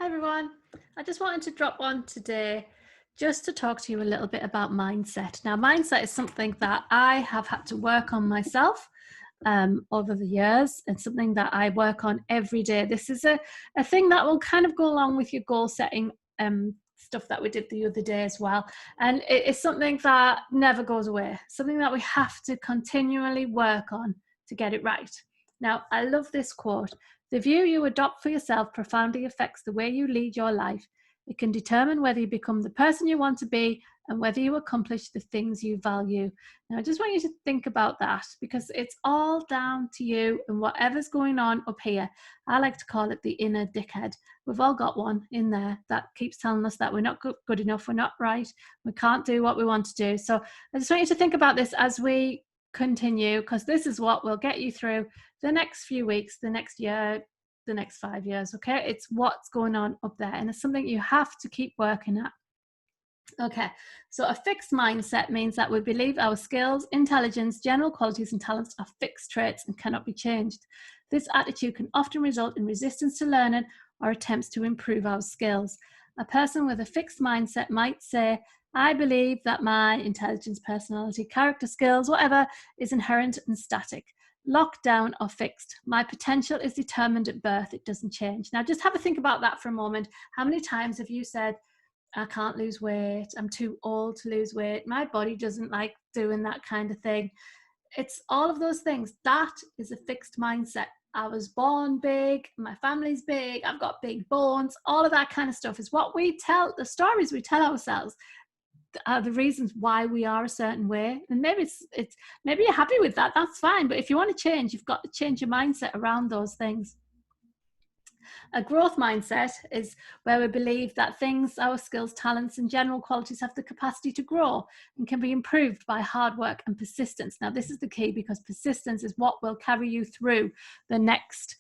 Hi everyone. I just wanted to drop on today just to talk to you a little bit about mindset. Now, mindset is something that I have had to work on myself over the years, and something that I work on every day. This is a thing that will kind of go along with your goal setting stuff that we did the other day as well. And it's something that never goes away, something that we have to continually work on to get it right. Now, I love this quote. The view you adopt for yourself profoundly affects the way you lead your life. It can determine whether you become the person you want to be and whether you accomplish the things you value. Now, I just want you to think about that, because it's all down to you and whatever's going on up here. I like to call it the inner dickhead. We've all got one in there that keeps telling us that we're not good enough, we're not right, we can't do what we want to do. So I just want you to think about this as we continue, because this is what will get you through the next few weeks, the next year, the next 5 years. Okay, it's what's going on up there, and it's something you have to keep working at. Okay, so a fixed mindset means that we believe our skills, intelligence, general qualities and talents are fixed traits and cannot be changed. This attitude can often result in resistance to learning or attempts to improve our skills. A person with a fixed mindset might say, I believe that my intelligence, personality, character, skills, whatever, is inherent and static, locked down or fixed. My potential is determined at birth, it doesn't change. Now just have a think about that for a moment. How many times have you said, I can't lose weight, I'm too old to lose weight, my body doesn't like doing that kind of thing? It's all of those things. That is a fixed mindset. I was born big, my family's big, I've got big bones, all of that kind of stuff is what we tell, the stories we tell ourselves are the reasons why we are a certain way. And maybe it's maybe you're happy with that, that's fine, but if you want to change, you've got to change your mindset around those things. A growth mindset is where we believe that things, our skills, talents, and general qualities have the capacity to grow and can be improved by hard work and persistence. Now, this is the key, because persistence is what will carry you through the next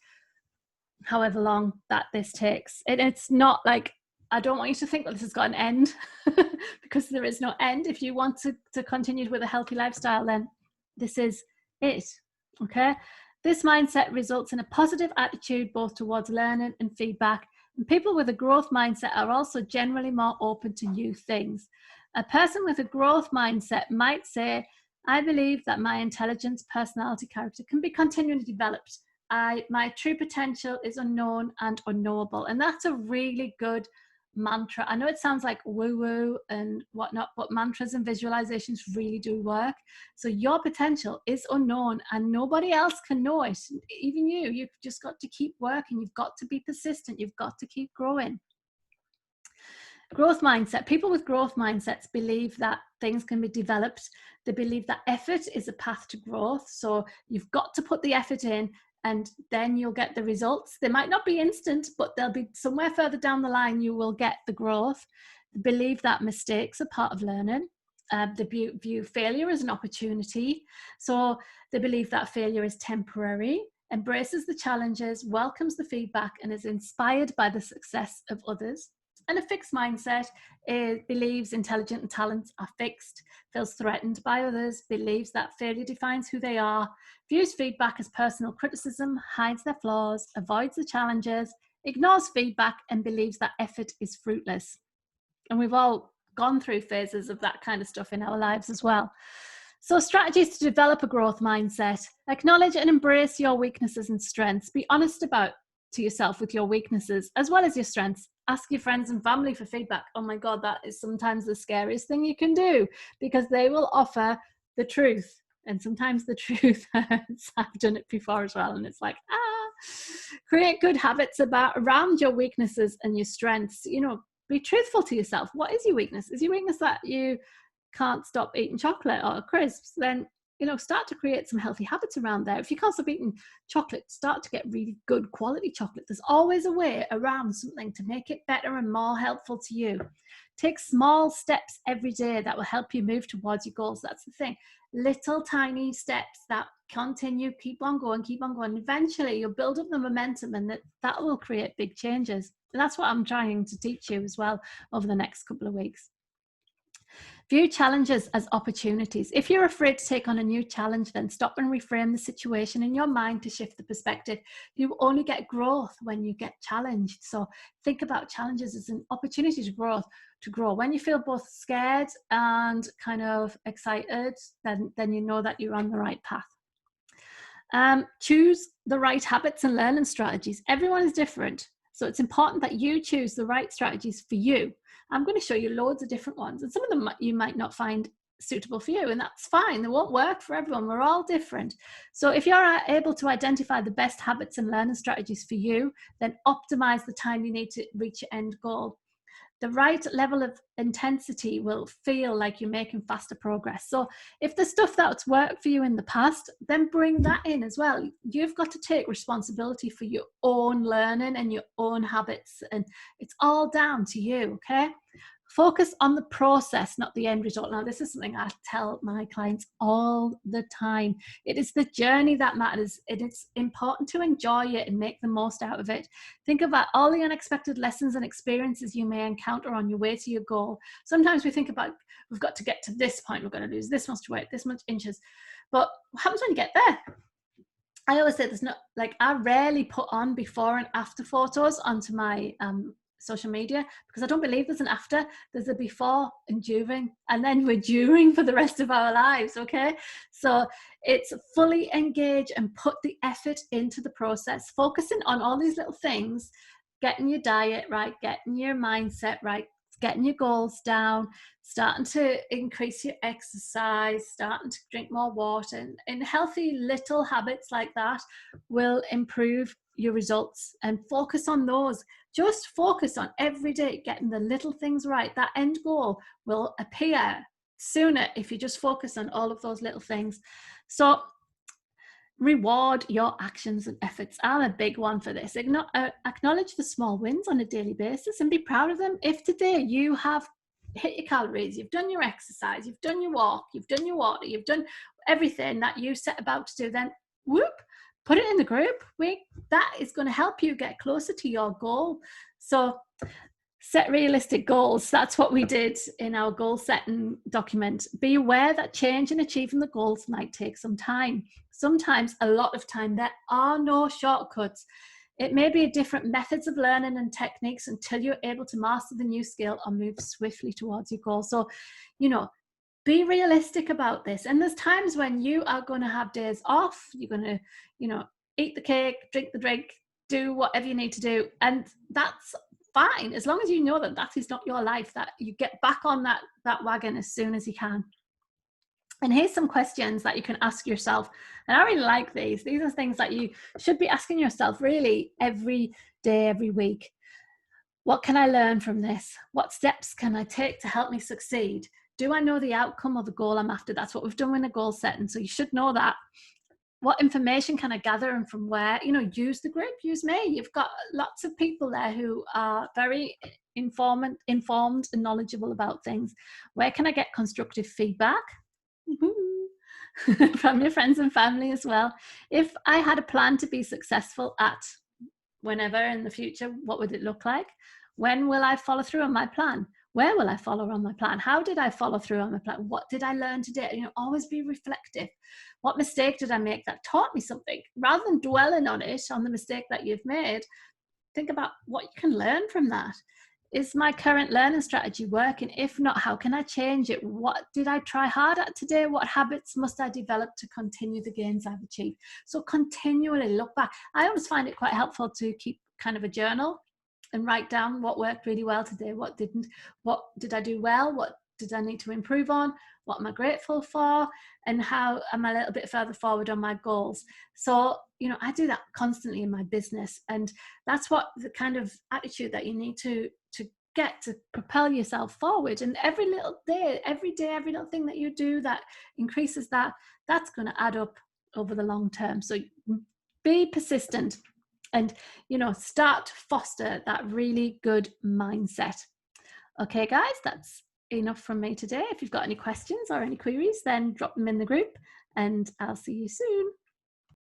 however long that this takes. It's not like, I don't want you to think that this has got an end because there is no end. If you want to continue with a healthy lifestyle, then this is it. Okay. This mindset results in a positive attitude both towards learning and feedback. And people with a growth mindset are also generally more open to new things. A person with a growth mindset might say, I believe that my intelligence, personality, character can be continually developed. My true potential is unknown and unknowable. And that's a really good mantra. I know it sounds like woo-woo and whatnot, but mantras and visualizations really do work. So your potential is unknown and nobody else can know it. Even you've just got to keep working. You've got to be persistent. You've got to keep growing. Growth mindset. People with growth mindsets believe that things can be developed. They believe that effort is a path to growth. So you've got to put the effort in, and then you'll get the results. They might not be instant, but they'll be somewhere further down the line, you will get the growth. They believe that mistakes are part of learning. They view failure as an opportunity. So they believe that failure is temporary, embraces the challenges, welcomes the feedback, and is inspired by the success of others. And a fixed mindset believes intelligence and talents are fixed, feels threatened by others, believes that failure defines who they are, views feedback as personal criticism, hides their flaws, avoids the challenges, ignores feedback, and believes that effort is fruitless. And we've all gone through phases of that kind of stuff in our lives as well. So strategies to develop a growth mindset: acknowledge and embrace your weaknesses and strengths. Be honest to yourself with your weaknesses as well as your strengths. Ask your friends and family for feedback. Oh my God, that is sometimes the scariest thing you can do, because they will offer the truth. And sometimes the truth hurts. I've done it before as well. And it's like, create good habits around your weaknesses and your strengths. Be truthful to yourself. What is your weakness? Is your weakness that you can't stop eating chocolate or crisps? Then start to create some healthy habits around there. If you can't stop eating chocolate, start to get really good quality chocolate. There's always a way around something to make it better and more helpful to you. Take small steps every day that will help you move towards your goals. That's the thing. Little tiny steps that continue, keep on going. Eventually you'll build up the momentum, and that will create big changes. And that's what I'm trying to teach you as well over the next couple of weeks. View challenges as opportunities. If you're afraid to take on a new challenge, then stop and reframe the situation in your mind to shift the perspective. You only get growth when you get challenged. So think about challenges as an opportunity to grow. When you feel both scared and kind of excited, then you know that you're on the right path. Choose the right habits and learning strategies. Everyone is different, so it's important that you choose the right strategies for you. I'm going to show you loads of different ones, and some of them you might not find suitable for you, and that's fine. They won't work for everyone. We're all different. So if you're able to identify the best habits and learning strategies for you, then optimize the time you need to reach your end goal. The right level of intensity will feel like you're making faster progress. So if the stuff that's worked for you in the past, then bring that in as well. You've got to take responsibility for your own learning and your own habits, and it's all down to you, okay? Focus on the process, not the end result. Now, this is something I tell my clients all the time. It is the journey that matters. It's important to enjoy it and make the most out of it. Think about all the unexpected lessons and experiences you may encounter on your way to your goal. Sometimes we think about, we've got to get to this point, we're going to lose this much weight, this much inches. But what happens when you get there? I always say I rarely put on before and after photos onto my social media, because I don't believe there's an after. There's a before and during, and then we're during for the rest of our lives, okay? So it's fully engage and put the effort into the process, focusing on all these little things, getting your diet right, getting your mindset right, getting your goals down, starting to increase your exercise, starting to drink more water, and healthy little habits like that will improve your results. And focus on those. Just focus on every day getting the little things right. That end goal will appear sooner if you just focus on all of those little things. So reward your actions and efforts. I'm a big one for this. Acknowledge the small wins on a daily basis and be proud of them. If today you have hit your calories, you've done your exercise, you've done your walk, you've done your water, you've done everything that you set about to do, then whoop, put it in the group. That is going to help you get closer to your goal. So set realistic goals. That's what we did in our goal setting document. Be aware that change in achieving the goals might take some time. Sometimes, a lot of time. There are no shortcuts. It may be different methods of learning and techniques until you're able to master the new skill or move swiftly towards your goal. So, be realistic about this. And there's times when you are going to have days off. You're going to, eat the cake, drink the drink, do whatever you need to do. And that's fine, as long as you know that is not your life, that you get back on that wagon as soon as you can. And here's some questions that you can ask yourself. And I really like these. These are things that you should be asking yourself really every day, every week. What can I learn from this? What steps can I take to help me succeed? Do I know the outcome or the goal I'm after? That's what we've done in a goal setting. So you should know that. What information can I gather and from where? Use the group, use me. You've got lots of people there who are very informed and knowledgeable about things. Where can I get constructive feedback? From your friends and family as well. If I had a plan to be successful at whenever in the future, what would it look like? When will I follow through on my plan? Where will I follow on my plan? How did I follow through on my plan? What did I learn today? Always be reflective. What mistake did I make that taught me something? Rather than dwelling on the mistake that you've made, think about what you can learn from that. Is my current learning strategy working? If not, how can I change it? What did I try hard at today? What habits must I develop to continue the gains I've achieved? So continually look back. I always find it quite helpful to keep kind of a journal and write down what worked really well today, what didn't, what did I do well, what did I need to improve on, what am I grateful for, and how am I a little bit further forward on my goals. So, I do that constantly in my business, and that's what the kind of attitude that you need to get to propel yourself forward. And every little day, every little thing that you do that increases that's going to add up over the long term. So be persistent and, start to foster that really good mindset. Okay, guys, that's enough from me today. If you've got any questions or any queries, then drop them in the group and I'll see you soon.